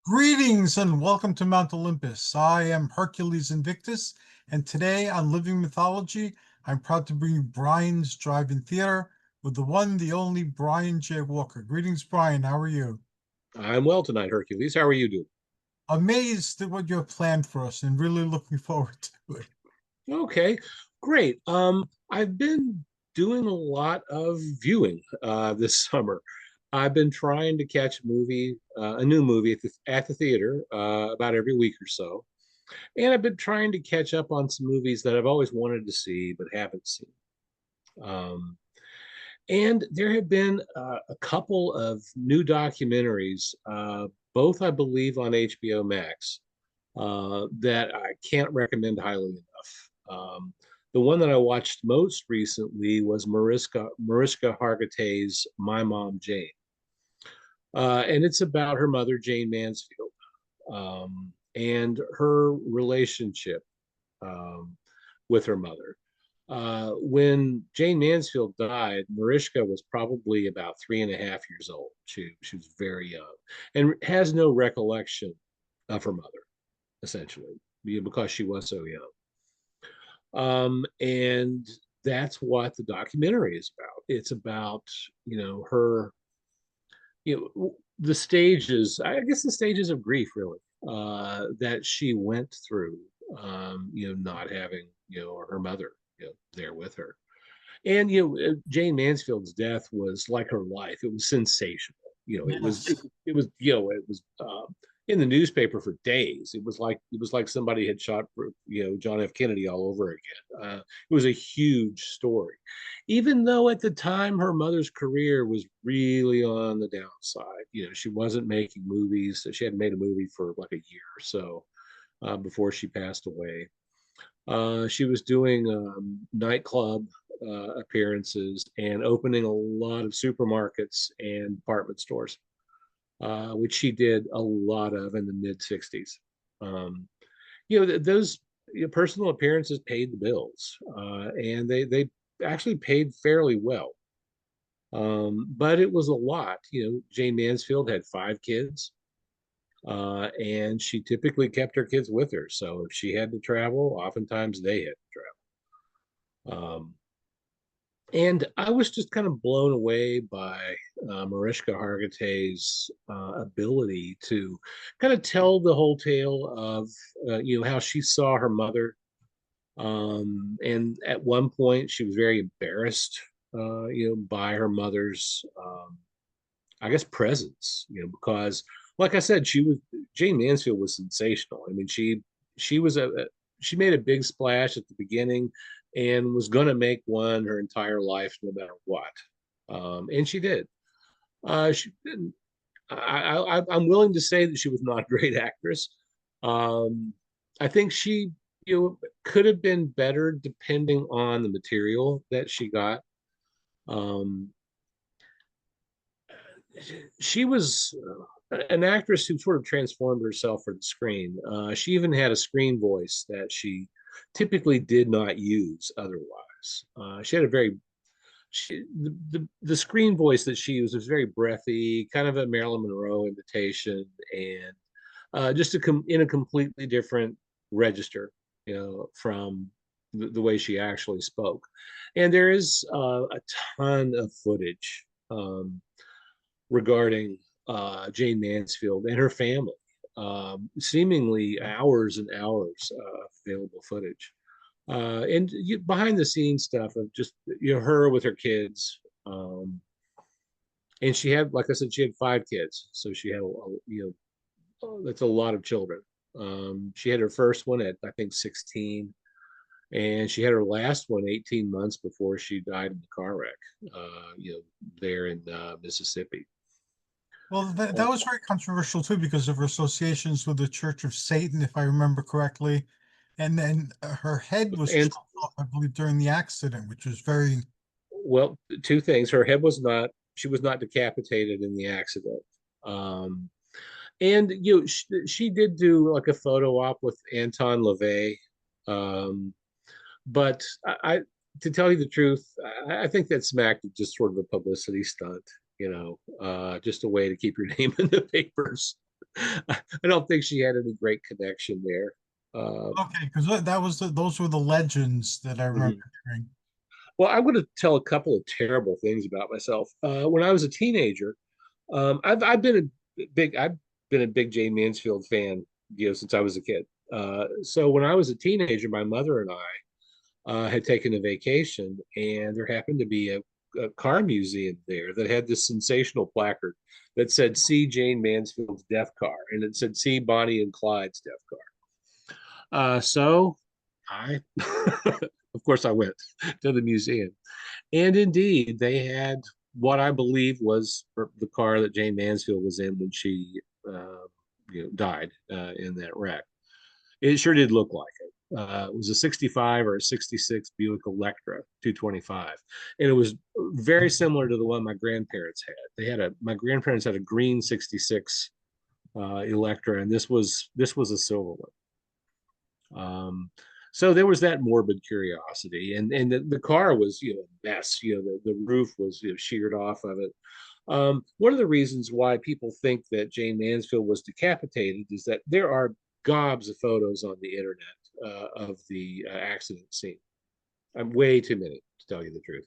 Greetings and welcome to Mount Olympus. I am Hercules Invictus, and today on Living Mythology, I'm proud to bring you Brian's Drive-In Theater with the one, the only Brian J. Walker. Greetings, Brian. How are you? I'm well tonight, Hercules. How are you doing? Amazed at what you have planned for us and really looking forward to it. Okay, great. I've been doing a lot of viewing this summer. I've been trying to catch a new movie at the theater about every week or so, and I've been trying to catch up on some movies that I've always wanted to see but haven't seen. Um, and there have been a couple of new documentaries, both I believe on HBO Max, that I can't recommend highly enough. The one that I watched most recently was Mariska Hargitay's My Mom Jane, and it's about her mother Jane Mansfield and her relationship um, with her mother. When Jane Mansfield died, Mariska was probably about 3.5 years old. She was very young and has no recollection of her mother, essentially, because she was so young. And that's what the documentary is about. It's about, her, the stages, I guess the stages of grief, really, that she went through, not having, her mother, there with her. And, Jane Mansfield's death was like her life. It was sensational. It was, Yes. it was in the newspaper for days. It was like somebody had shot, John F. Kennedy all over again. It was a huge story, even though at the time her mother's career was really on the downside. She wasn't making movies. She hadn't made a movie for like a year or so before she passed away. She was doing nightclub appearances and opening a lot of supermarkets and department stores, which she did a lot of in the mid 60s. Um, those personal appearances paid the bills, and they actually paid fairly well. But it was a lot. Jane Mansfield had 5 kids, and she typically kept her kids with her. So if she had to travel, oftentimes they had to travel. And I was just kind of blown away by Mariska Hargitay's ability to kind of tell the whole tale of how she saw her mother, and at one point she was very embarrassed by her mother's I guess presence, because like I said, Jane Mansfield was sensational. I mean, she was she made a big splash at the beginning and was going to make one her entire life, no matter what. And she did. She didn't. I'm willing to say that she was not a great actress. Um, I think she, could have been better depending on the material that she got. Um, she was an actress who sort of transformed herself for the screen. She even had a screen voice that she typically did not use otherwise. She had a very the screen voice that she used was very breathy, kind of a Marilyn Monroe imitation, and just in a completely different register, from the way she actually spoke. And there is a ton of footage regarding Jane Mansfield and her family. Seemingly hours and hours of available footage, and behind the scenes stuff of just her with her kids. And she had, like I said, she had 5 kids, so she had that's a lot of children. She had her first one at I think 16, and she had her last one 18 months before she died in the car wreck. There in Mississippi. Well, that was very controversial too because of her associations with the Church of Satan, if I remember correctly. And then her head was And chopped off, I believe, during the accident, which was very, well, 2 things: her head was not, she was not decapitated in the accident. Um, and she did do like a photo op with Anton LaVey, um, but to tell you the truth, I think that smacked of just sort of a publicity stunt, just a way to keep your name in the papers. I don't think she had any great connection there. Okay, because that was those were the legends that I remember Mhm. hearing. Well, I'm going to tell a couple of terrible things about myself. When I was a teenager, I've been a big Jane Mansfield fan, since I was a kid. So when I was a teenager, my mother and I had taken a vacation, and there happened to be a car museum there that had this sensational placard that said "See Jane Mansfield's death car," and it said "See Bonnie and Clyde's death car." So I, of course, I went to the museum, and indeed, they had what I believe was the car that Jane Mansfield was in when she, uh, died in that wreck. It sure did look like it. It was a 65 or a 66 Buick Electra 225. And it was very similar to the one my grandparents had. My grandparents had a green 66 Electra, and this was a silver one. So there was that morbid curiosity, and the car was a mess. The roof was sheared off of it. One of the reasons why people think that Jane Mansfield was decapitated is that there are gobs of photos on the internet of the accident scene. Way too many, to tell you the truth.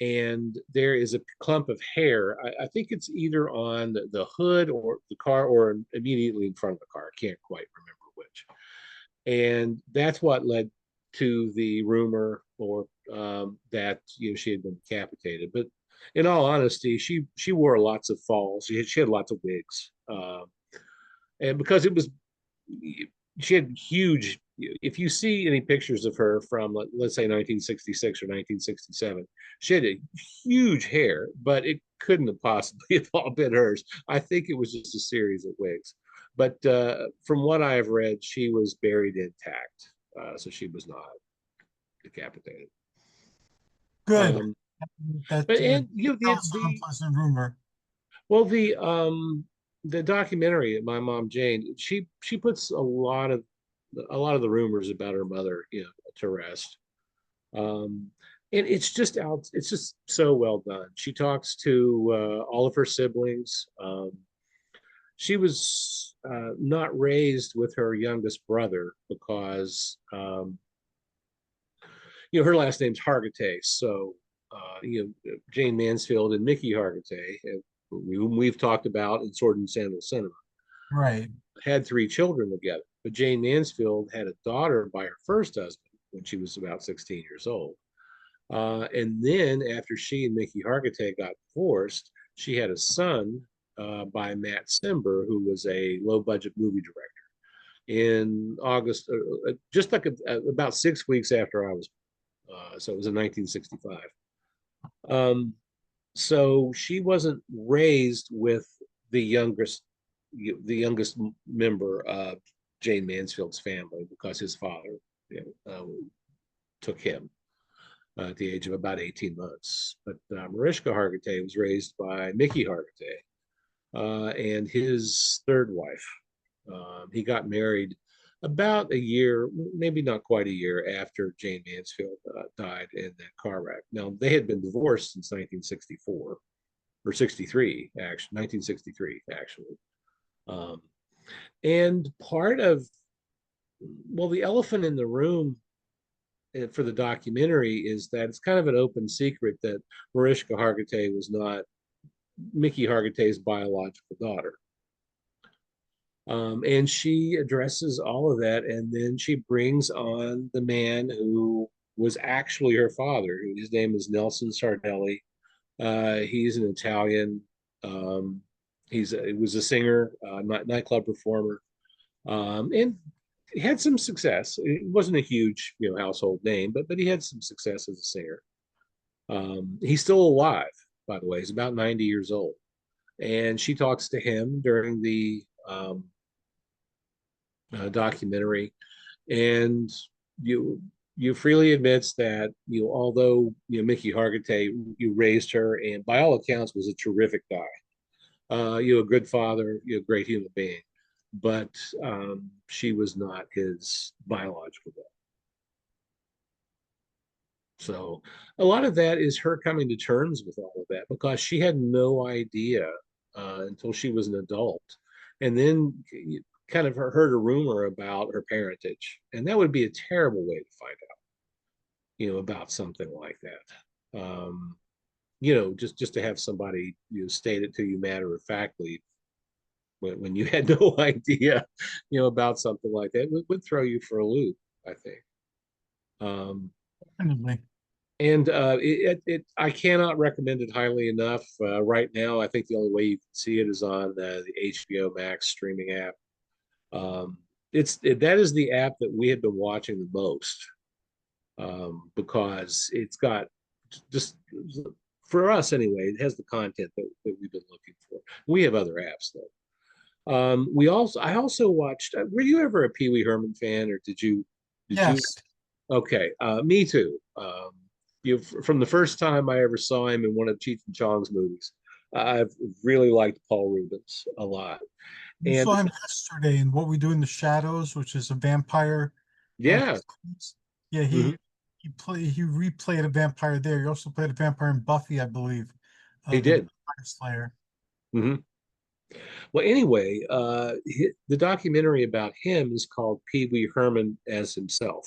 And there is a clump of hair. I think it's either on the hood or the car or immediately in front of the car. I can't quite remember which. And that's what led to the rumor or that she had been decapitated. But in all honesty, she wore lots of falls. She had lots of wigs, and because it was she had huge. If you see any pictures of her from let's say 1966 or 1967, she had a huge hair, but it couldn't have possibly have all been hers. I think it was just a series of wigs. But from what I have read, she was buried intact, so she was not decapitated. Good. Um, That but and sounds an unpleasant rumor. well the documentary, My Mom Jane, she puts a lot of the rumors about her mother to rest. Um, and it's just so well done. She talks to all of her siblings. She was not raised with her youngest brother because her last name's Hargitay. So Jane Mansfield and Mickey Hargitay, whom we've talked about in Sword and Sandal Cinema, Right. had three children together. But Jane Mansfield had a daughter by her first husband when she was about 16 years old. And then after she and Mickey Hargitay got divorced, she had a son by Matt Simber, who was a low budget movie director. In August, just like about 6 weeks after I was, so it was in 1965. Um, so she wasn't raised with the youngest, member of Jane Mansfield's family because his father took him at the age of about 18 months. But Mariska Hargitay was raised by Mickey Hargitay and his third wife. He got married about a year, maybe not quite a year after Jane Mansfield died in that car wreck. Now, they had been divorced since 1964 or 63, actually, 1963, actually. Um, and part of, well, the elephant in the room for the documentary is that it's kind of an open secret that Mariska Hargitay was not Mickey Hargitay's biological daughter. And she addresses all of that, and then she brings on the man who was actually her father. His name is Nelson Sardelli. He's an Italian. Um, he was a singer, nightclub performer, and he had some success. It wasn't a huge, household name, but he had some success as a singer. He's still alive, by the way. He's about 90 years old, and she talks to him during the documentary, and you you freely admits that although Mickey Hargitay you raised her and by all accounts was a terrific guy, a good father, a great human being, but she was not his biological daughter. So a lot of that is her coming to terms with all of that because she had no idea until she was an adult and then you kind of heard a rumor about her parentage, and that would be a terrible way to find out, about something like that. Just to have somebody state it to you matter of factly when you had no idea, about something like that would throw you for a loop, I think. Um, Definitely. and I cannot recommend it highly enough. Right now, I think the only way you can see it is on the HBO Max streaming app. Um, that is the app that we have been watching the most, because it's got just, for us anyway, it has the content that we've been looking for. We have other apps though. I also watched. Were you ever a Pee Wee Herman fan, or did you? Yes. Okay, me too. From the first time I ever saw him in one of Cheech and Chong's movies, I've really liked Paul Rubens a lot. You And saw him yesterday in What We Do in the Shadows, which is a vampire. yeah, Series. Yeah, mhm, he replayed a vampire there. He also played a vampire in Buffy, I believe, he the did. Vampire Slayer. Hmm. Well, anyway, the documentary about him is called Pee Wee Herman as Himself.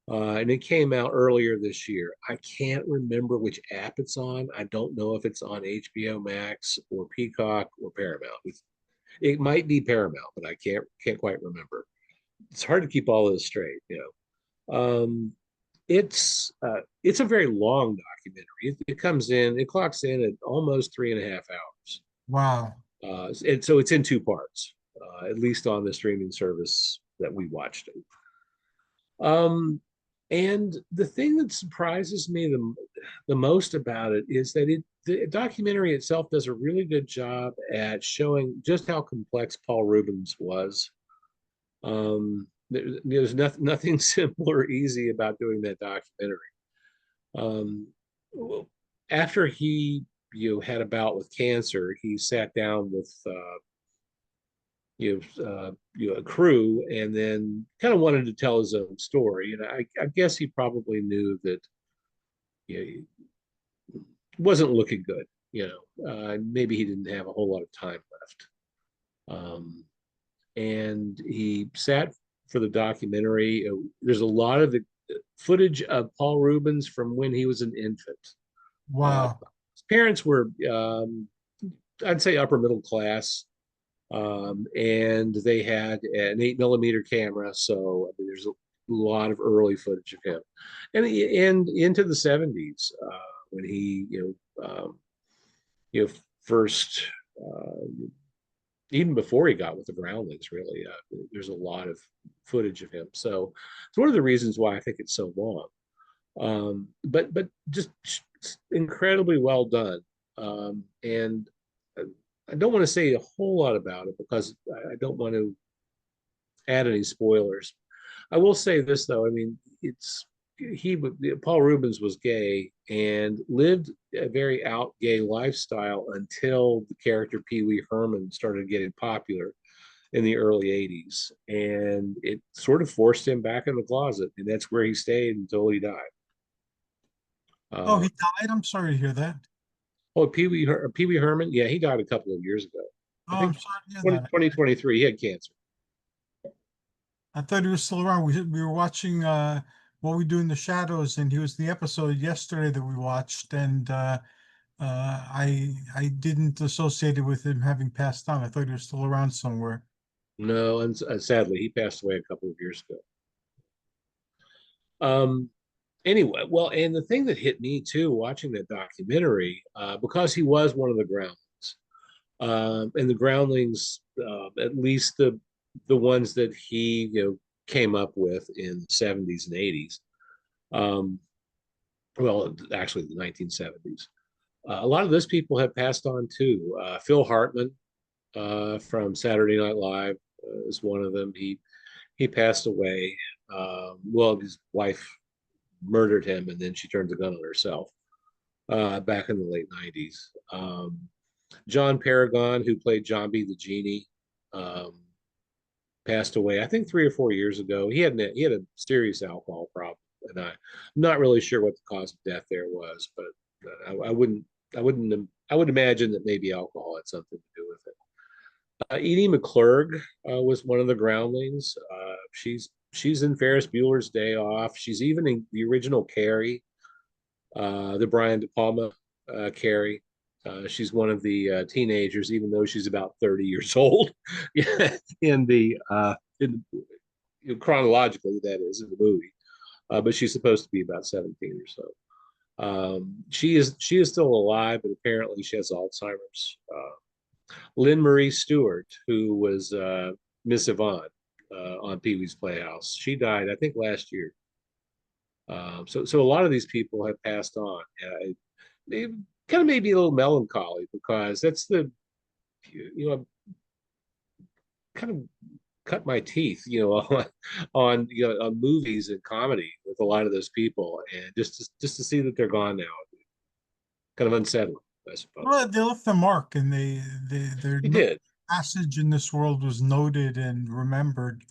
And it came out earlier this year. I can't remember which app it's on. I don't know if it's on HBO Max or Peacock or Paramount. It might be Paramount, but I can't quite remember. It's hard to keep all this straight, it's a very long documentary. It clocks in at almost 3.5 hours. Wow. And so it's in two parts, at least on the streaming service that we watched it. Um, and the thing that surprises me the most about it is that the documentary itself does a really good job at showing just how complex Paul Rubens was. There's nothing simple or easy about doing that documentary. Um, After he had a bout with cancer, he sat down with a crew, and then kind of wanted to tell his own story. And I guess he probably knew that he wasn't looking good. Maybe he didn't have a whole lot of time left. And he sat for the documentary. There's a lot of the footage of Paul Rubens from when he was an infant. Wow. His parents were, I'd say, upper middle class, and they had an 8 millimeter camera. So I mean, there's a lot of early footage of him, and into the 70s, when he first. Even before he got with the Groundlings, really, there's a lot of footage of him. So it's one of the reasons why I think it's so long. But just incredibly well done. And I don't want to say a whole lot about it because I don't want to add any spoilers. I will say this though. I mean, he Paul Rubens was gay and lived a very out gay lifestyle until the character Pee Wee Herman started getting popular in the early 80s, and it sort of forced him back in the closet, and that's where he stayed until he died. Oh, uh, he died? I'm sorry to hear that. Pee Wee Herman, yeah, he died a couple of years ago. I Oh, I'm think sorry to hear 20, that. 2023 he had cancer. I thought he was still around. We were watching What We Do in the Shadows, and he was the episode yesterday that we watched, and I didn't associate it with him having passed on. I thought he was still around somewhere. No, and sadly he passed away a couple of years ago. um Anyway, well, and the thing that hit me too watching that documentary, because he was one of the groundlings, and the groundlings, at least the ones that he came up with in the 70s and 80s, um, well, actually the 1970s, a lot of those people have passed on too. Phil Hartman, from Saturday Night Live, is one of them. He passed away. Well, his wife murdered him, and then she turned the gun on herself, back in the late 90s. John Paragon, who played John B. the Genie, um, passed away, I think 3 or 4 years ago. He had a serious alcohol problem, and I'm not really sure what the cause of death there was, but I would imagine that maybe alcohol had something to do with it. Edie McClurg was one of the groundlings. She's in Ferris Bueller's Day Off. She's even in the original Carrie, the Brian De Palma Carrie. She's one of the teenagers, even though she's about 30 years old in chronologically, that is, in the movie. But she's supposed to be about 17 or so. She is still alive, but apparently she has Alzheimer's. Lynn Marie Stewart, who was Miss Yvonne on Pee Wee's Playhouse, she died, I think, last year. So a lot of these people have passed on. It kind of made me a little melancholy because that's kind of cut my teeth, on movies and comedy with a lot of those people, and just to see that they're gone now, kind of unsettling, I suppose. Well, they left a mark, and their He did. passage in this world was noted and remembered.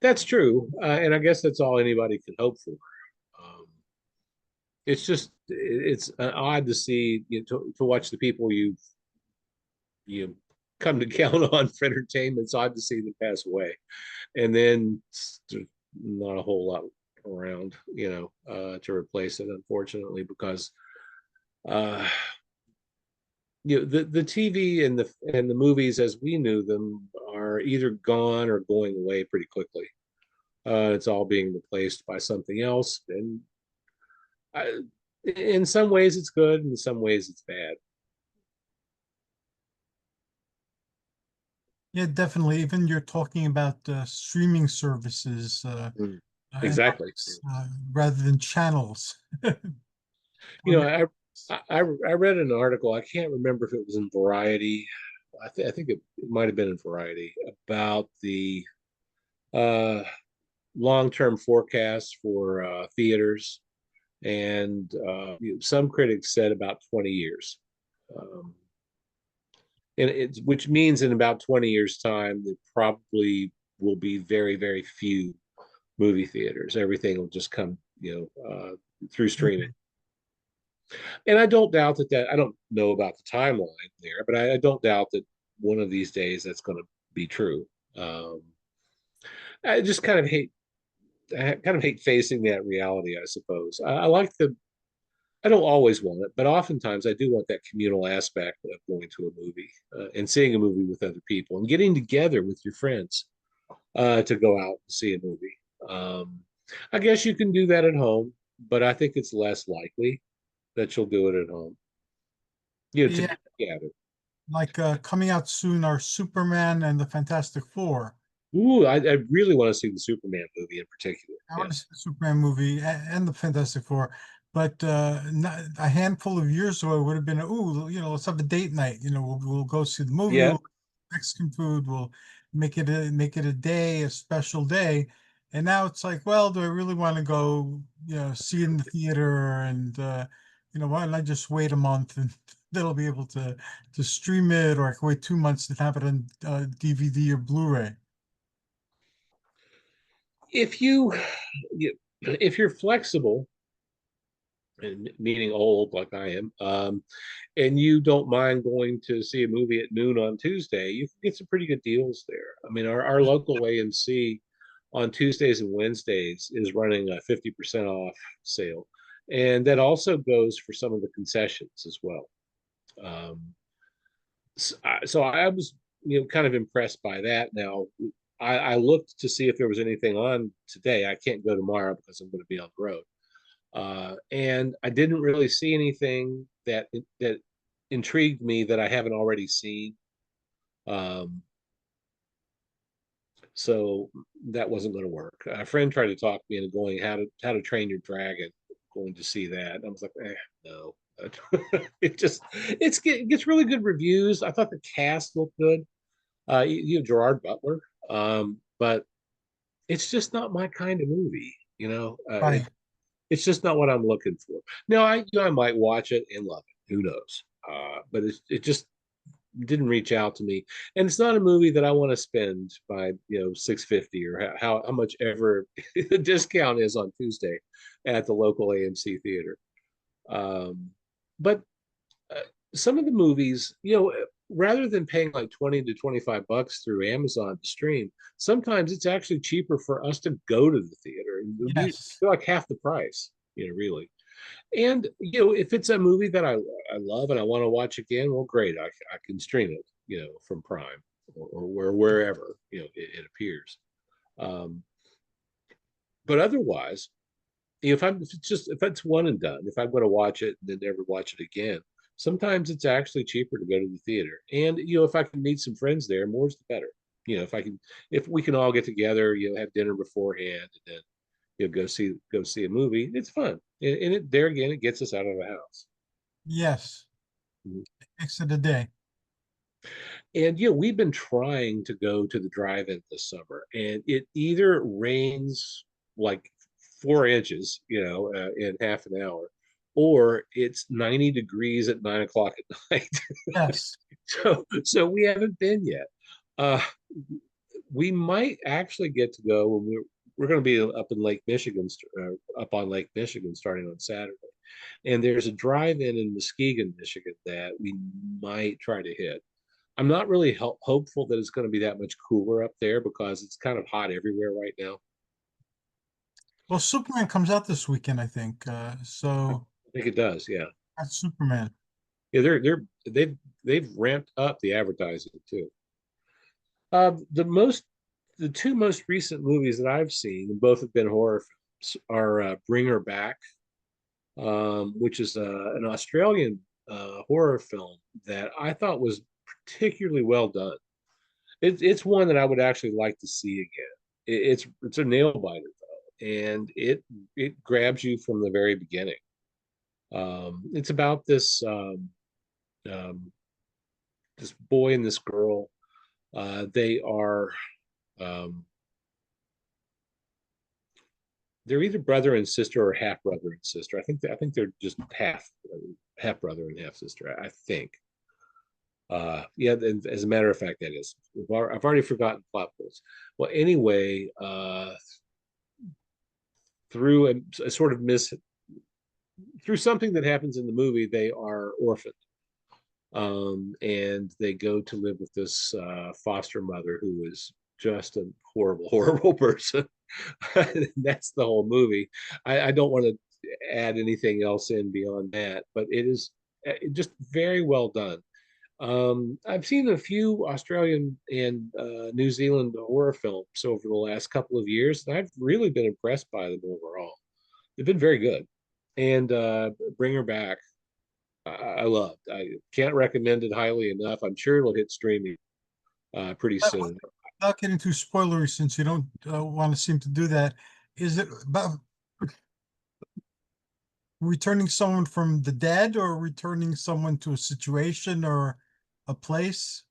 That's true, and I guess that's all anybody can hope for. Um, it's odd to see, to watch the people you come to count on for entertainment. It's odd to see them pass away, and then there's not a whole lot around, to replace it, unfortunately, because uh, the TV and the movies as we knew them are either gone or going away pretty quickly. It's all being replaced by something else, and I, in some ways it's good, in some ways it's bad. Yeah, definitely. Even you're talking about streaming services Mm. and Exactly. rather than channels. You On know, I read an article. I can't remember if it was in Variety. I think it might have been in Variety about the uh, long-term forecast for theaters, and some critics said about 20 years. Um, and it's which means in about 20 years' time, there probably will be very, very few movie theaters. Everything will just come, through streaming. And I don't doubt that I don't know about the timeline there, but I don't doubt that one of these days that's going to be true. Um, I just kind of hate facing that reality, I suppose. I like I don't always want it, but oftentimes I do want that communal aspect of going to a movie and seeing a movie with other people and getting together with your friends to go out and see a movie. Um, I guess you can do that at home, but I think it's less likely that you'll do it at home. To Yeah, get together. like coming out soon are Superman and the Fantastic Four. Ooh, I really want to see the Superman movie in particular. I Yeah. want to see the Superman movie and the Fantastic Four, but a handful of years ago it would have been, ooh, let's have a date night. We'll go see the movie. Yeah. We'll Mexican food. We'll make it a day, a special day. And now it's like, well, do I really want to go, see it in the theater? And why don't I just wait a month and they'll be able to stream it, or I can wait 2 months and have it on DVD or Blu-ray. If if you're flexible, and meaning old like I am, and you don't mind going to see a movie at noon on Tuesday, you can get some pretty good deals there. I mean, our local AMC on Tuesdays and Wednesdays is running a 50% off sale. And that also goes for some of the concessions as well. Um, so I was, kind of impressed by that. Now, I looked to see if there was anything on today. I can't go tomorrow because I'm going to be on the road. And I didn't really see anything that intrigued me that I haven't already seen. Um, so that wasn't going to work. A friend tried to talk me into going How to Train Your Dragon, going to see that. And I was like, no. It gets really good reviews. I thought the cast looked good. You have Gerard Butler, but it's just not my kind of movie. Right. It's just not what I'm looking for. Now, I might watch it and love it. Who knows? But it just didn't reach out to me, and it's not a movie that I want to spend by 650 or how much ever the discount is on Tuesday at the local AMC theater. But some of the movies, rather than paying like 20 to 25 bucks through Amazon to stream, sometimes it's actually cheaper for us to go to the theater. Yes. Feel like half the price, really. And if it's a movie that I love and I want to watch again, well, great, I can stream it, from Prime or wherever it appears. Um, but otherwise, if it's one and done, if I'm going to watch it and then never watch it again, sometimes it's actually cheaper to go to the theater. And if I can meet some friends there, more's the better. If we can all get together, have dinner beforehand, and then go see a movie, it's fun. And there again, it gets us out of the house. Yes. Mhm. Makes it a day. And we've been trying to go to the drive-in this summer, and it either rains like 4 inches, in half an hour, or it's 90 degrees at 9 o'clock at night. Yes. So we haven't been yet. Uh, we might actually get to go when we're going to be up in Lake Michigan, up on Lake Michigan starting on Saturday. And there's a drive-in in Muskegon, Michigan that we might try to hit. I'm not really hopeful that it's going to be that much cooler up there because it's kind of hot everywhere right now. Well, Superman comes out this weekend, I think. So I think it does, yeah. that's Superman. Yeah, they've ramped up the advertising too. Uh, the most the two most recent movies that I've seen, and both have been horror films, are Bring Her Back, which is an Australian horror film that I thought was particularly well done. It's one that I would actually like to see again. It's a nail biter though, and it grabs you from the very beginning. It's about um, this boy and this girl. They are um, they're either brother and sister or half brother and sister. I think they're just half brother and half sister. I think. Yeah, and as a matter of fact, that is. I've already forgotten plot points. Well, anyway, through a sort of through something that happens in the movie, they are orphaned, and they go to live with this foster mother who is just a horrible, horrible person. That's the whole movie. I don't want to add anything else in beyond that, but it is just very well done. I've seen a few Australian and New Zealand horror films over the last couple of years, and I've really been impressed by them overall. They've been very good. And Bring Her Back, I loved. I can't recommend it highly enough. I'm sure it'll hit streaming pretty soon. Without getting too spoilery, since you don't want to seem to do that, is it about returning someone from the dead or returning someone to a situation or a place?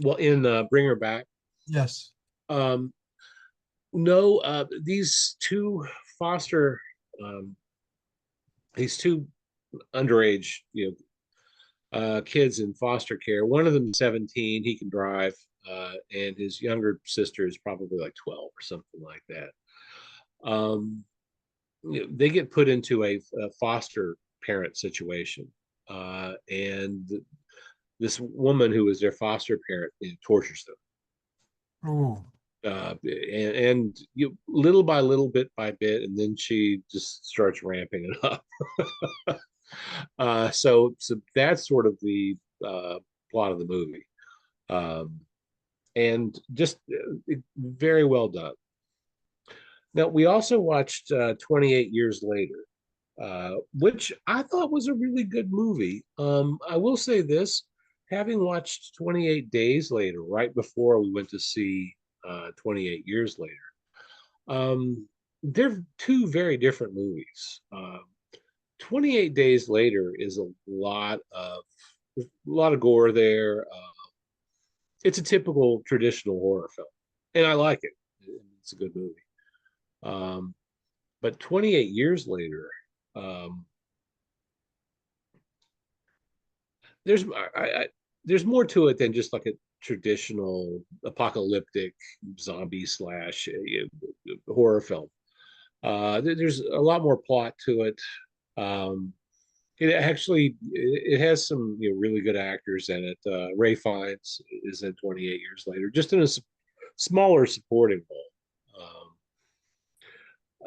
Well, in Bring Her Back, Yes. um, no, these two foster, um, these two underage, kids in foster care. One of them is 17, he can drive, and his younger sister is probably like 12 or something like that. Um, they get put into a foster parent situation, and this woman who is their foster parent tortures them. Oh, And little by little, bit by bit, and then she just starts ramping it up. So that's sort of the plot of the movie, um, and just very well done. Now we also watched 28 Years Later, which I thought was a really good movie. I will say this, having watched 28 Days Later right before we went to see 28 Years Later, they're two very different movies. 28 Days Later is a lot of gore there. It's a typical traditional horror film, and I like it. It's a good movie. Um, but 28 Years Later, um, there's there's more to it than just like a traditional apocalyptic zombie slash horror film. There's a lot more plot to it. Um, It has some really good actors in it. Ray Fiennes is in 28 Years Later, just in a smaller supporting role.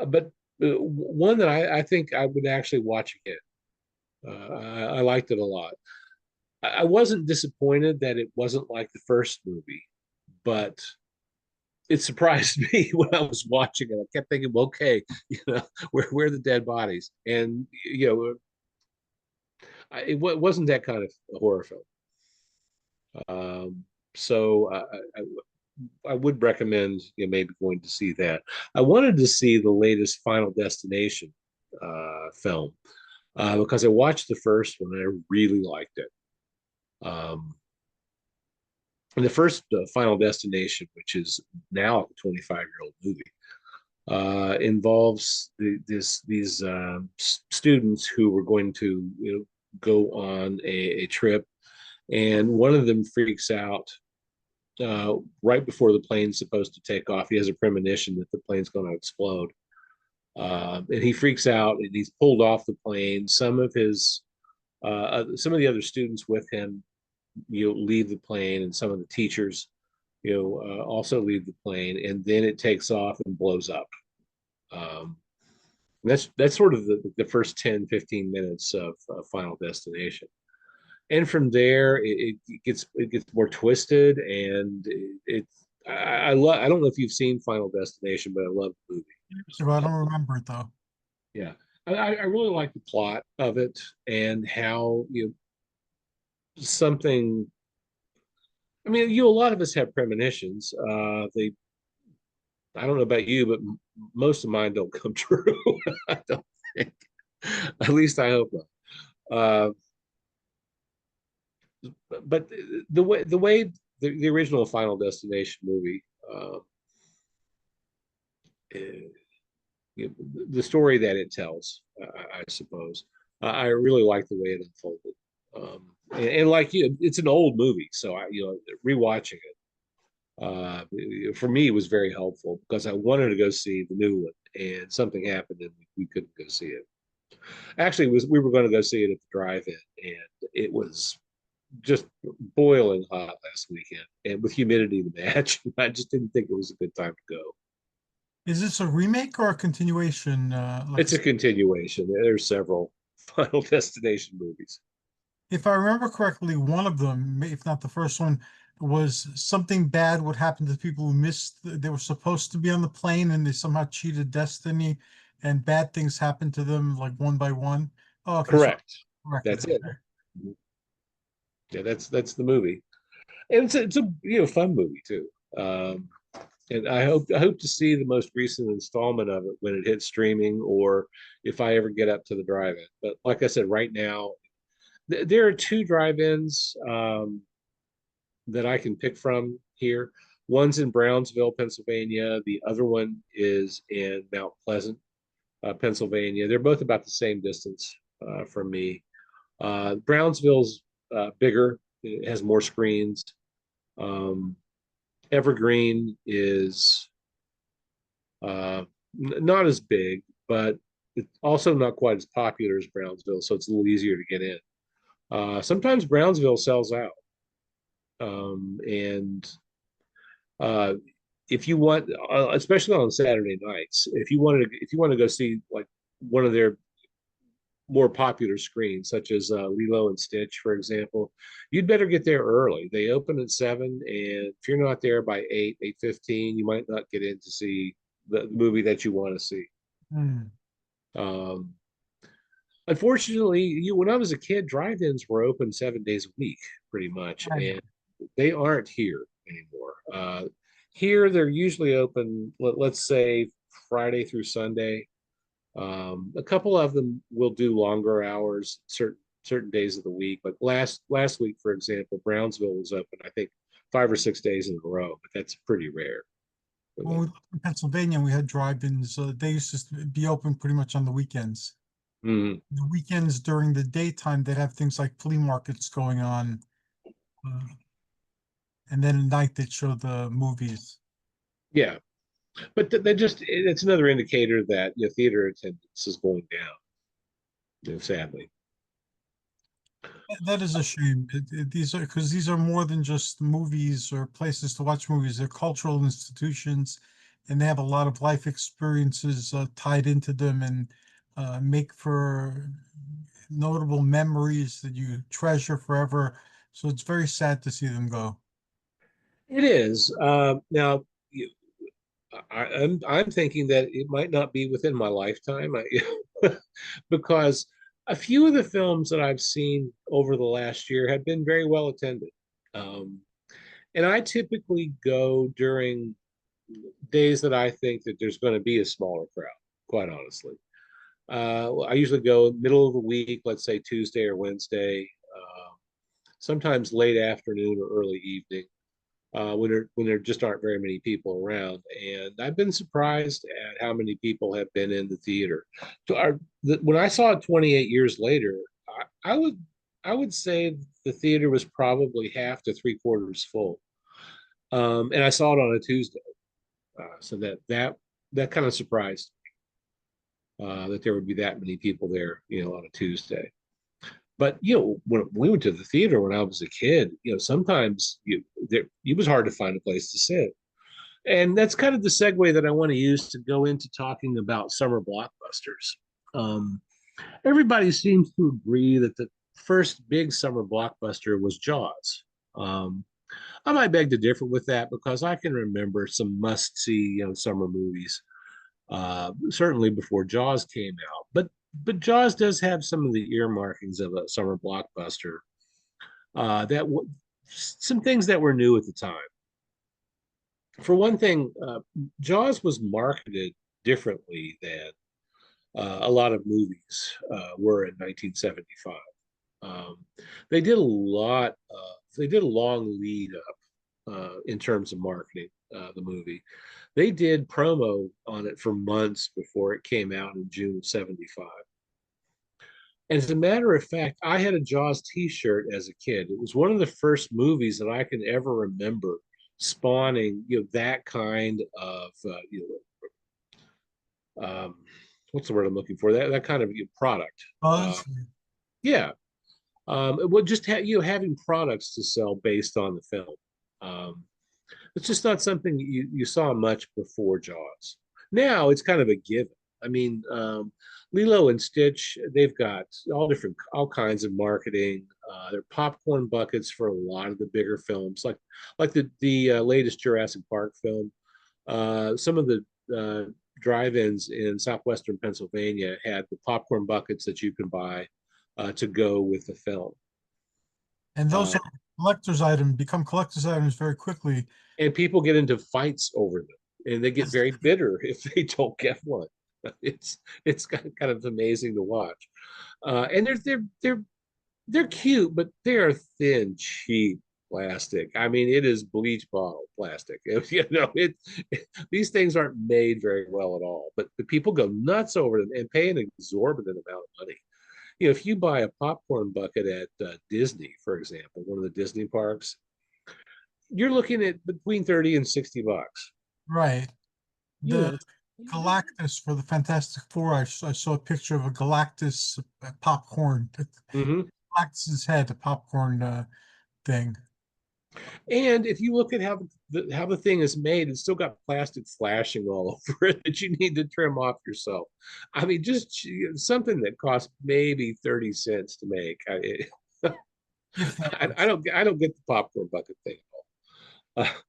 But one that I think I would actually watch again. I liked it a lot. I wasn't disappointed that it wasn't like the first movie, but it surprised me when I was watching it. I kept thinking, well, okay, where are the dead bodies? And it wasn't that kind of a horror film. So I would recommend maybe going to see that. I wanted to see the latest Final Destination film because I watched the first one and I really liked it. Um, and the first Final Destination, which is now a 25-year-old movie, involves these students who were going to go on a trip, and one of them freaks out right before the plane's supposed to take off. He has a premonition that the plane's going to explode, and he freaks out and he's pulled off the plane. Some of the other students with him leave the plane, and some of the teachers also leave the plane, and then it takes off and blows up. um, that's sort of the first 10-15 minutes of Final Destination, and from there it gets more twisted, and I don't know if you've seen Final Destination, but I love the movie. So I don't remember it though. Yeah, I really like the plot of it and how something. I mean, a lot of us have premonitions. They I don't know about you, but most of mine don't come true. I don't think. At least I hope not. Uh, but the original Final Destination movie, eh, the story that it tells, I suppose, I really like the way it unfolded. And like you, it's an old movie, so rewatching it for me was very helpful because I wanted to go see the new one, and something happened and we couldn't go see it. Actually, we were going to go see it at the drive-in, and it was just boiling hot last weekend, and with humidity to match, I just didn't think it was a good time to go. Is this a remake or a continuation? It's a continuation. There's several Final Destination movies. If I remember correctly, one of them, if not the first one, was something bad would happen to the people who missed. They were supposed to be on the plane and they somehow cheated destiny, and bad things happened to them like one by one. Oh, okay, so Correct. corrected. That's it. Okay. Yeah, that's the movie, and it's a fun movie too. And I hope to see the most recent installment of it when it hits streaming, or if I ever get up to the drive-in. But like I said, right now there are two drive-ins that I can pick from here. One's in Brownsville, Pennsylvania. The other one is in Mount Pleasant, Pennsylvania. They're both about the same distance from me. Brownsville's bigger. It has more screens. Um, Evergreen is not as big, but it's also not quite as popular as Brownsville, so it's a little easier to get in. Sometimes Brownsville sells out, and uh, if you want, especially on Saturday nights, if you want to go see like one of their more popular screens, such as Lilo and Stitch, for example, you'd better get there early. They open at 7, and if you're not there by 8:15, you might not get in to see the movie that you want to see. Hmm. Um, Unfortunately, when I was a kid, drive-ins were open 7 days a week, pretty much, Right. and they aren't here anymore. Here, they're usually open, let's say Friday through Sunday. A couple of them will do longer hours certain days of the week. But last week, for example, Brownsville was open, I think 5 or 6 days in a row, but that's pretty rare for When we them. lived in Pennsylvania, we had drive-ins. They used to be open pretty much on the weekends. Mhm. The weekends during the daytime, they'd have things like flea markets going on, uh, and then at night they'd show the movies. Yeah, but they just it's another indicator that theater attendance is going down, sadly. That is a shame. These are because these are more than just movies or places to watch movies. They're cultural institutions, and they have a lot of life experiences tied into them, and make for notable memories that you treasure forever. So it's very sad to see them go. It is. Now, I'm thinking that it might not be within my lifetime, because a few of the films that I've seen over the last year have been very well attended. Um, and I typically go during days that I think that there's going to be a smaller crowd, quite honestly. I usually go middle of the week, let's say Tuesday or Wednesday, sometimes late afternoon or early evening, when there just aren't very many people around. And I've been surprised at how many people have been in the theater. When I saw it 28 years later, I would say the theater was probably half to three-quarters full. And I saw it on a Tuesday, so that kind of surprised that there would be that many people there, on a Tuesday. But when we went to the theater when I was a kid, sometimes it was hard to find a place to sit. And that's kind of the segue that I want to use to go into talking about summer blockbusters. Um, Everybody seems to agree that the first big summer blockbuster was Jaws. Um, I might beg to differ with that because I can remember some must-see, summer movies, certainly before Jaws came out. But Jaws does have some of the earmarkings of a summer blockbuster. Some things that were new at the time. For one thing, Jaws was marketed differently than a lot of movies were in 1975. Um, they did a lot. They did a long lead up in terms of marketing the movie. They did promo on it for months before it came out in June of '75. As a matter of fact, I had a Jaws T-shirt as a kid. It was one of the first movies that I can ever remember spawning, that kind of, what's the word I'm looking for? That kind of product. Uh, Buzz. yeah, well, just having products to sell based on the film. Um, it's just not something you saw much before Jaws. Now it's kind of a given. I mean, Lilo and Stitch, they've got all kinds of marketing. They're popcorn buckets for a lot of the bigger films, like the latest Jurassic Park film. Some of the drive-ins in southwestern Pennsylvania had the popcorn buckets that you can buy to go with the film. And those Uh, are become collector's items very quickly. and people get into fights over them, and they get Yes. very bitter if they don't get one. It's kind of amazing to watch, and they're cute, but they are thin, cheap plastic. I mean, it is bleach bottle plastic. These things aren't made very well at all, but the people go nuts over them and pay an exorbitant amount of money. If you buy a popcorn bucket at Disney, for example, one of the Disney parks, you're looking at between 30 and $60. Right. You The know, Galactus for the Fantastic Four, I saw a picture of a Galactus popcorn. mm-hmm. Galactus's head, a popcorn thing. And if you look at how the thing is made, it's still got plastic flashing all over it that you need to trim off yourself. I mean, just something that costs maybe 30 cents to make. If that much. I don't get the popcorn bucket thing.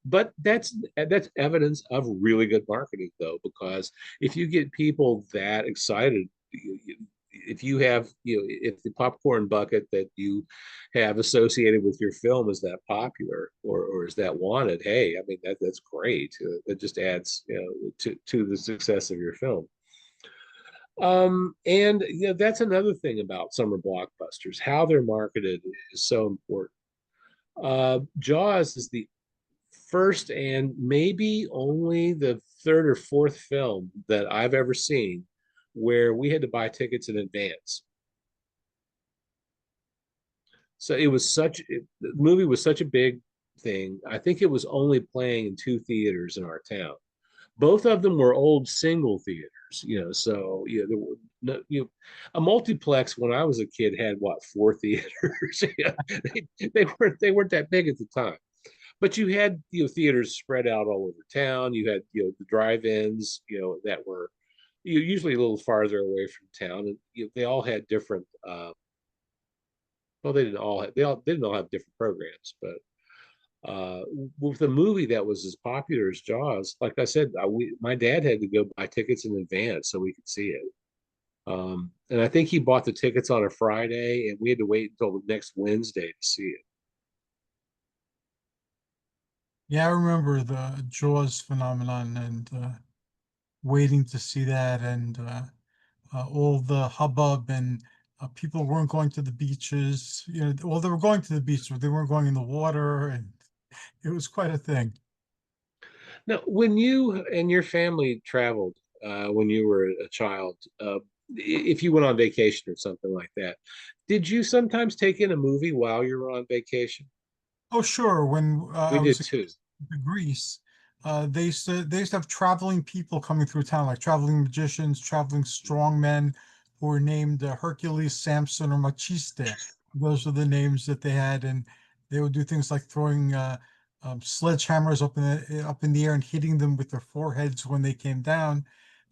But that's evidence of really good marketing, though, because if you get people that excited, if you have, if the popcorn bucket that you have associated with your film is that popular or is that wanted, hey, I mean that's great. That just adds, to the success of your film. And that's another thing about summer blockbusters. How they're marketed is so important. Jaws is the first and maybe only the third or fourth film that I've ever seen where we had to buy tickets in advance. So the movie was such a big thing. I think it was only playing in two theaters in our town, both of them were old single theaters, so there were no, a multiplex when I was a kid had what, four theaters. They weren't that big at the time, but you had theaters spread out all over town. You had the drive-ins that were usually a little farther away from town, and they all had different well, they didn't all have different programs, but uh with a movie that was as popular as Jaws, like I said, my dad had to go buy tickets in advance so we could see it. And I think he bought the tickets on a Friday, and we had to wait until the next Wednesday to see it. Yeah, I remember the Jaws phenomenon and waiting to see that and all the hubbub and people weren't going to the beaches. Well, they were going to the beach, but they weren't going in the water, and it was quite a thing. Now, when you and your family traveled when you were a child, if you went on vacation or something like that, did you sometimes take in a movie while you were on vacation? Oh, sure. When We I was did in too. Greece, they used to have traveling people coming through town, like traveling magicians, traveling strongmen who were named Hercules, Samson, or Machiste. Those are the names that they had, and they would do things like throwing sledgehammers up in the air and hitting them with their foreheads when they came down.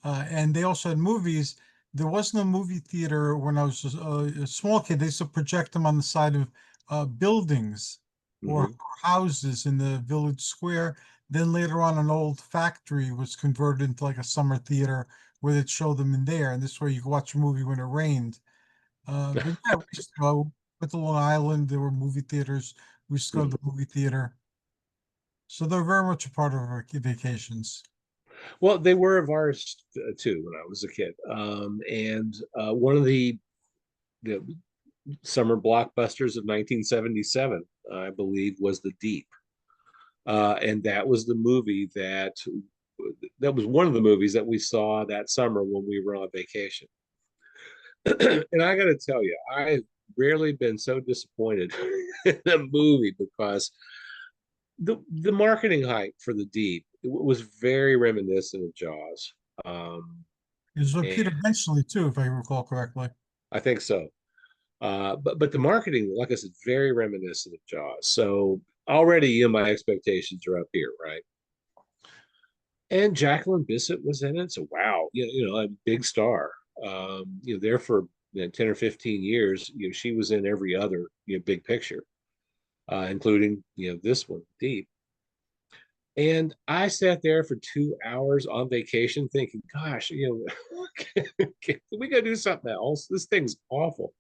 And they also had movies. There wasn't a movie theater when I was a small kid. They used to project them on the side of buildings or Hmm. houses in the village square. Then later on, an old factory was converted into like a summer theater where they'd show them in there. And this way you could watch a movie when it rained. But yeah, we used to go to Long Island. There were movie theaters. We used to go to the movie theater. So they're very much a part of our vacations. Well, they were of ours too when I was a kid. And one of the summer blockbusters of 1977, I believe, was The Deep. And that was the movie that was one of the movies that we saw that summer when we were on vacation. And I got to tell you, I've rarely been so disappointed in a movie because the marketing hype for The Deep was very reminiscent of Jaws. Um, It was with and Peter Benchley too, if I recall correctly. I think so. But the marketing, like I said, very reminiscent of Jaws. So already, my expectations are up here, right? And Jacqueline Bissett was in it, so wow, a big star. There for 10 or 15 years, she was in every other big picture, including this one, Deep. And I sat there for 2 hours on vacation thinking, gosh, can we go do something else? This thing's awful.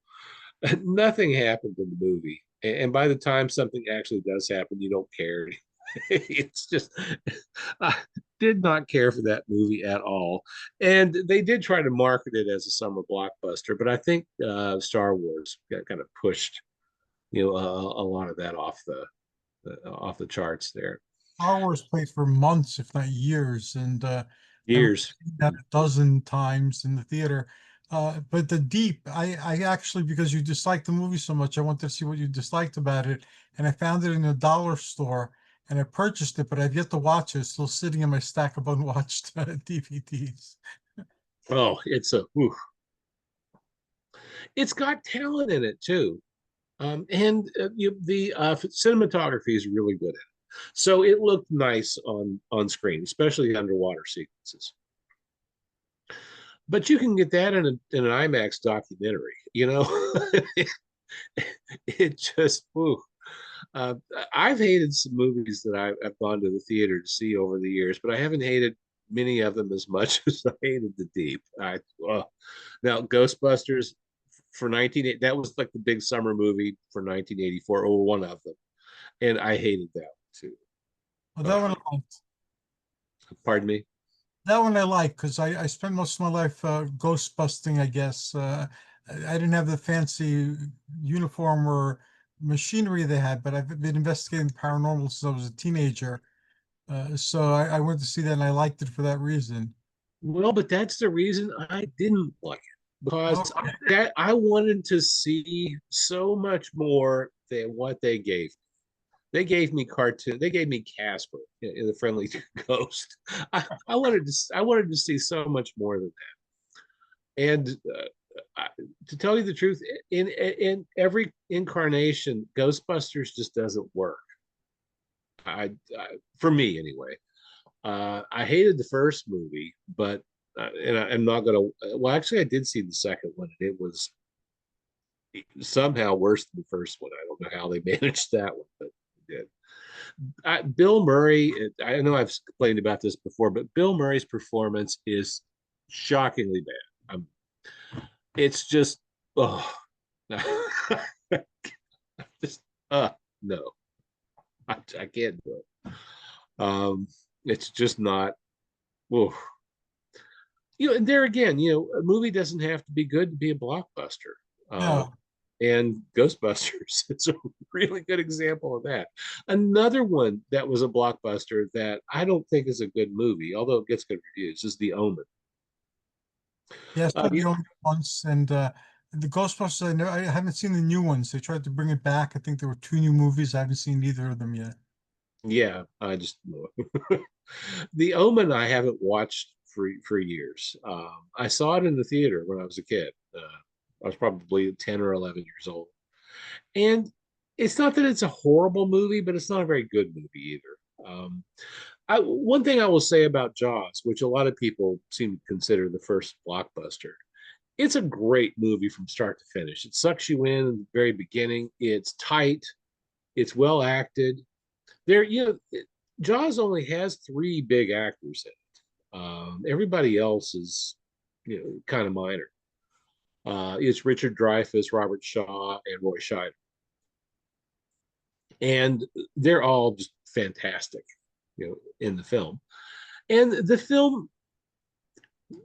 Nothing happened in the movie. And by the time something actually does happen, you don't care. It's just, I did not care for that movie at all. And they did try to market it as a summer blockbuster, but I think Star Wars got kind of pushed, a lot of that off the charts there. Star Wars played for months, if not years, and I remember Years. seeing that a dozen times in the theater. But The Deep, I actually, because you disliked the movie so much, I wanted to see what you disliked about it, and I found it in a dollar store, and I purchased it, but I've yet to watch it. It's still sitting in my stack of unwatched DVDs. Oh, it's got talent in it too. And the cinematography is really good at it. So it looked nice on screen, especially the underwater sequences. But you can get that in an IMAX documentary. It just, ooh. Uh, I've hated some movies that I've gone to the theater to see over the years, but I haven't hated many of them as much as I hated The Deep. Now, Ghostbusters for 1980, that was like the big summer movie for 1984, or one of them, and I hated that one too. Well, that one Ugh, I liked. pardon me. That one I like because I spent most of my life ghost busting, I guess. I didn't have the fancy uniform or machinery they had, but I've been investigating the paranormal since I was a teenager. So I went to see that and I liked it for that reason. Well, but that's the reason I didn't like it, because Okay. that I wanted to see so much more than what they gave. They gave me Casper in the Friendly Ghost. I wanted to see so much more than that. And I, to tell you the truth, in every incarnation, Ghostbusters just doesn't work. For me anyway. I hated the first movie, but I'm not gonna. Well, actually, I did see the second one, and it was somehow worse than the first one. I don't know how they managed that one, but they did. Bill Murray, I know I've complained about this before, but Bill Murray's performance is shockingly bad. It's just, oh, just, no, I can't do it. It's just not, oh. And there again, a movie doesn't have to be good to be a blockbuster. Yeah. And Ghostbusters is a really good example of that. Another one that was a blockbuster that I don't think is a good movie, although it gets good reviews, is The Omen. Yes, Uh, the only once, and the Ghostbusters. I haven't seen the new ones. They tried to bring it back. I think there were two new movies. I haven't seen either of them yet. yeah, I just The Omen I haven't watched for years. I saw it in the theater when I was a kid. I was probably 10 or 11 years old. And it's not that it's a horrible movie, but it's not a very good movie either. One thing I will say about Jaws, which a lot of people seem to consider the first blockbuster, it's a great movie from start to finish. It sucks you in the very beginning. It's tight. It's well acted. Jaws only has three big actors in it. Everybody else is, kind of minor. It's Richard Dreyfuss, Robert Shaw, and Roy Scheider, and they're all just fantastic, in the film. And the film,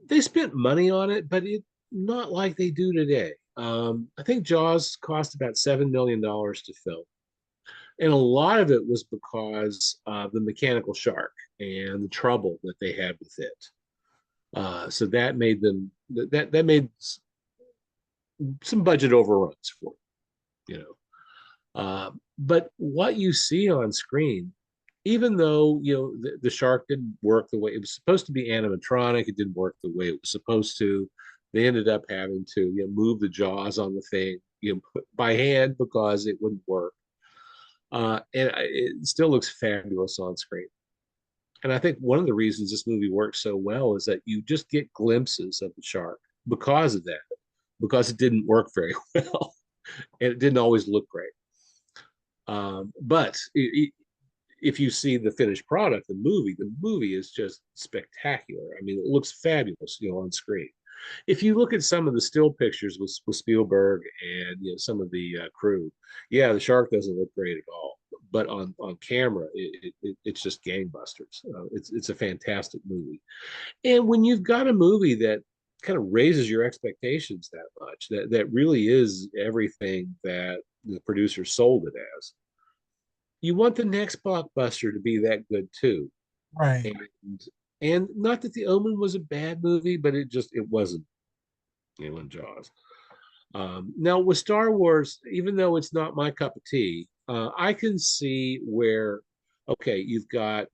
they spent money on it, but it not like they do today. I think Jaws cost about $7 million to film, and a lot of it was because of the mechanical shark and the trouble that they had with it. So that made them that made some budget overruns for it, but what you see on screen, even though the shark didn't work the way it was supposed to be animatronic, it didn't work the way it was supposed to. They ended up having to move the jaws on the thing by hand because it wouldn't work. And it still looks fabulous on screen. And I think one of the reasons this movie works so well is that you just get glimpses of the shark because of that, because it didn't work very well and it didn't always look great. But if you see the finished product, the movie is just spectacular. I mean, it looks fabulous, on screen. If you look at some of the still pictures with Spielberg and some of the crew, yeah, the shark doesn't look great at all. But on camera, it's just gangbusters. It's a fantastic movie. And when you've got a movie that kind of raises your expectations that much, that really is everything that the producer sold it as, you want the next blockbuster to be that good too. Right. And not that The Omen was a bad movie, but it wasn't, in Jaws. Now with Star Wars, even though it's not my cup of tea, I can see where, okay, you've got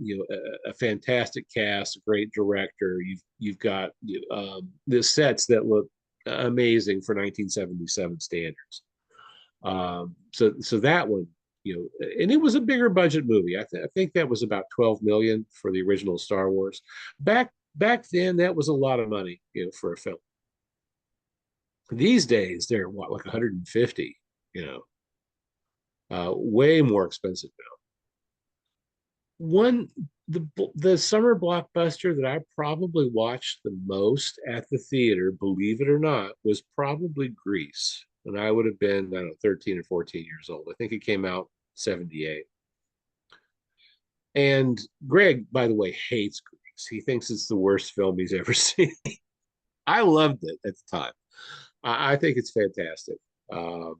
a fantastic cast, a great director, you've got the sets that look amazing for 1977 standards. So that one, and it was a bigger budget movie. I think that was about 12 million for the original Star Wars. Back then, that was a lot of money, for a film. These days, they're what, like 150, way more expensive now. One the summer blockbuster that I probably watched the most at the theater, believe it or not, was probably Grease. And I would have been, I don't know, 13 or 14 years old. I think it came out 78. And Greg, by the way, hates Grease. He thinks it's the worst film he's ever seen. I loved it at the time. I think it's fantastic. And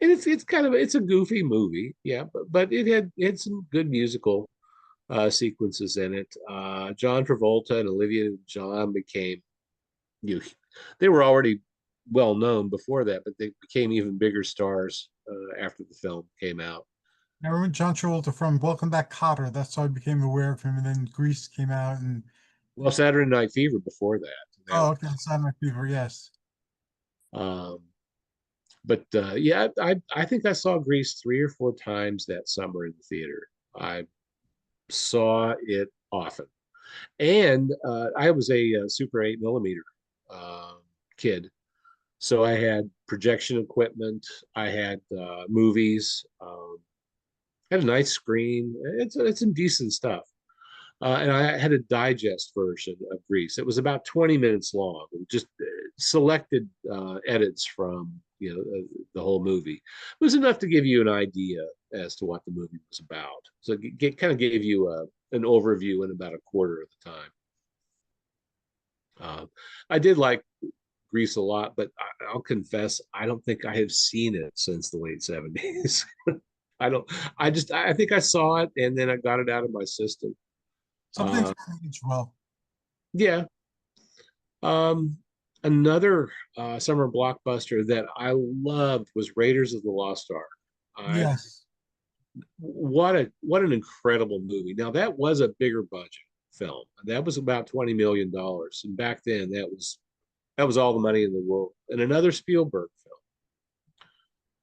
it's kind of, it's a goofy movie, yeah, but it had some good musical sequences in it. John Travolta and Olivia John became, you know, they were already well known before that, but they became even bigger stars after the film came out. I remember John Travolta from Welcome Back, Cotter. That's how I became aware of him. And then Grease came out, and Well, Saturday Night Fever before that. That oh, was okay, Silent Fever, yes. but yeah, I think I saw Grease 3 or 4 times that summer in the theater. I saw it often, and I was a Super 8 millimeter kid, so I had projection equipment. I had movies. Had a nice screen. It's some decent stuff. And I had a digest version of Grease. It was about 20 minutes long, just selected edits from the whole movie. It was enough to give you an idea as to what the movie was about. So it kind of gave you an overview in about a quarter of the time. I did like Grease a lot, but I'll confess I don't think I have seen it since the late 70s. I don't. I think I saw it and then I got it out of my system. Some things Uh, don't age well. yeah, Um, another summer blockbuster that I loved was Raiders of the Lost Ark. I Yes. what an incredible movie. Now that was a bigger budget film. That was about $20 million, and back then that was all the money in the world. And another Spielberg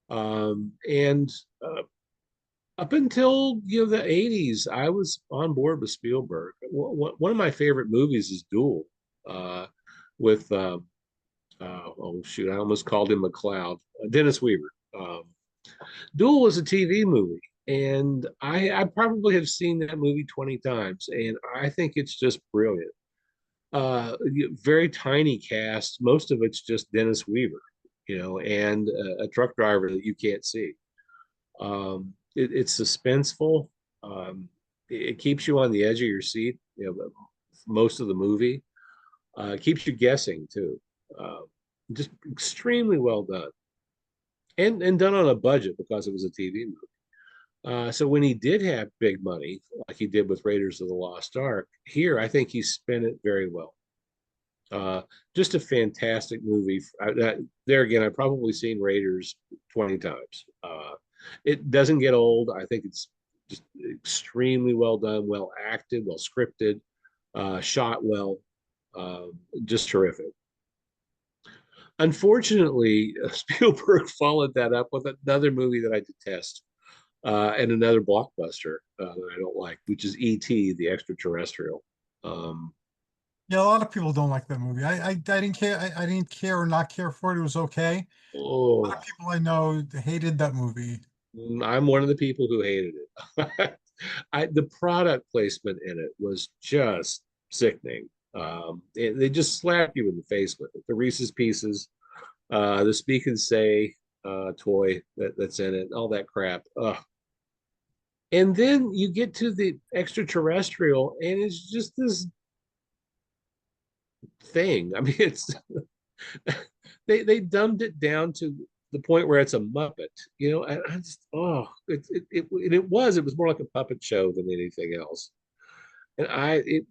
film. And up until the '80s, I was on board with Spielberg. One of my favorite movies is Duel, uh, with oh shoot, I almost called him McLeod. Dennis Weaver. Duel was a TV movie, and I probably have seen that movie 20 times, and I think it's just brilliant. Very tiny cast. Most of it's just Dennis Weaver, and a truck driver that you can't see. It's suspenseful. It keeps you on the edge of your seat. Most of the movie keeps you guessing too. Uh, just extremely well done, and done on a budget because it was a TV movie. So when he did have big money, like he did with Raiders of the Lost Ark, here I think he spent it very well. Uh, just a fantastic movie. There again, I've probably seen Raiders 20 times. It doesn't get old. I think it's just extremely well done, well acted, well scripted, shot well, uh, just terrific. Unfortunately, Spielberg followed that up with another movie that I detest, and another blockbuster that I don't like, which is E.T. the Extraterrestrial. Um, Yeah, a lot of people don't like that movie. I didn't care. I didn't care or not care for it. It was okay. A lot oh, of people I know hated that movie. I'm one of the people who hated it. The product placement in it was just sickening. They just slap you in the face with it. The Reese's Pieces, the Speak and Say toy that's in it, all that crap. Ugh. And then you get to the extraterrestrial, and it's just this thing. I mean, it's they dumbed it down to the point where it's a Muppet, and I just it was more like a puppet show than anything else. And it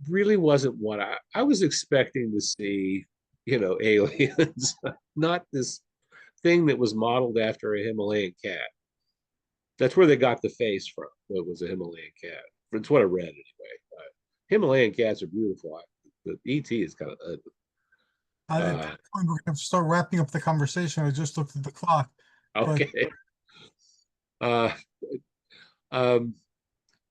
really wasn't what I was expecting to see, aliens, not this thing that was modeled after a Himalayan cat. That's where they got the face from. It was a Himalayan cat. It's what I read anyway. Himalayan cats are beautiful. The ET is kind of ugly. At that point, we're going to start wrapping up the conversation. I just looked at the clock, but Okay. Uh, um,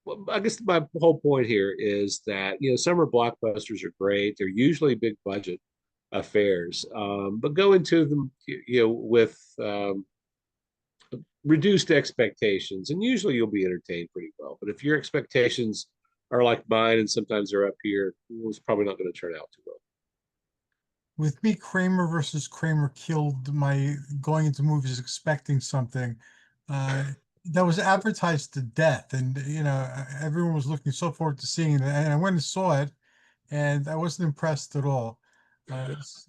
well, I guess my whole point here is that summer blockbusters are great. They're usually big budget affairs, but go into them with reduced expectations, and usually you'll be entertained pretty well. But if your expectations are like mine, and sometimes they're up here, well, it's probably not going to turn out too well. with me, Kramer versus Kramer killed my going into movies expecting something that was advertised to death, and everyone was looking so forward to seeing it, and I went and saw it, and I wasn't impressed at all. It's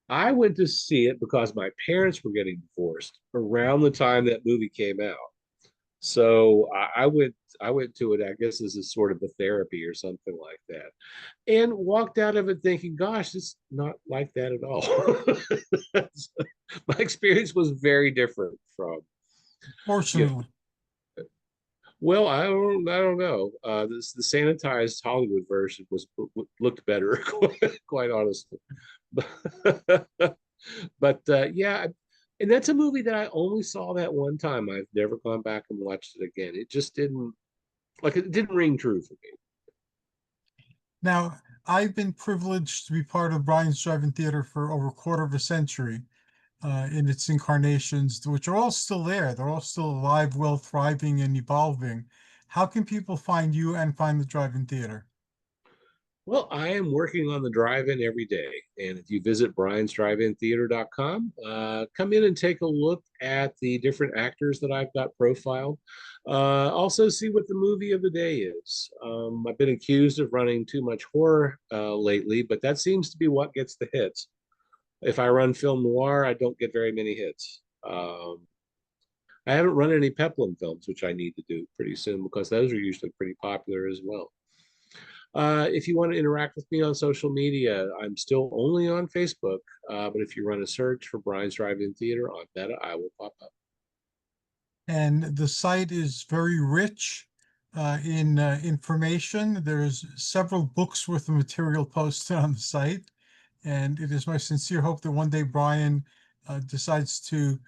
I went to see it because my parents were getting divorced around the time that movie came out. So I went to it, I guess, as a sort of a therapy or something like that, and walked out of it thinking, "Gosh, it's not like that at all." My experience was very different from, you know, fortunately. Well, I don't know. The sanitized Hollywood version looked better, quite honestly. But yeah, and that's a movie that I only saw that one time. I've never gone back and watched it again. It just didn't like it didn't ring true for me. Now, I've been privileged to be part of Brian's Drive-In Theater for over a quarter of a century in its incarnations, which are all still there. They're all still alive, well, thriving, and evolving. How can people find you and find the Drive-In Theater? Well, I am working on the drive-in every day. And if you visit briansdriveintheater.com, come in and take a look at the different actors that I've got profiled. Also, see what the movie of the day is. I've been accused of running too much horror lately, but that seems to be what gets the hits. If I run film noir, I don't get very many hits. I haven't run any Peplum films, which I need to do pretty soon because those are usually pretty popular as well. If you want to interact with me on social media, I'm still only on Facebook. But if you run a search for Brian's Drive-In Theater on Meta, I will pop up. And the site is very rich in information. There's several books worth of material posted on the site. And it is my sincere hope that one day Brian decides to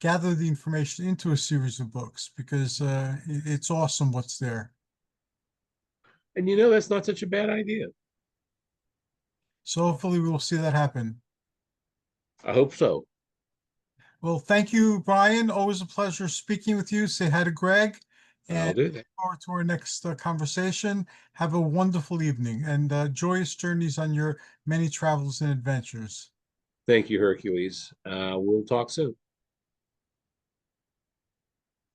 gather the information into a series of books because it's awesome what's there. And you know, that's not such a bad idea. So hopefully we will see that happen. I hope so. Well, thank you, Brian. Always a pleasure speaking with you. Say hi to Greg I'll and do look that. forward to our next conversation. Have a wonderful evening and joyous journeys on your many travels and adventures. Thank you, Hercules. We'll talk soon.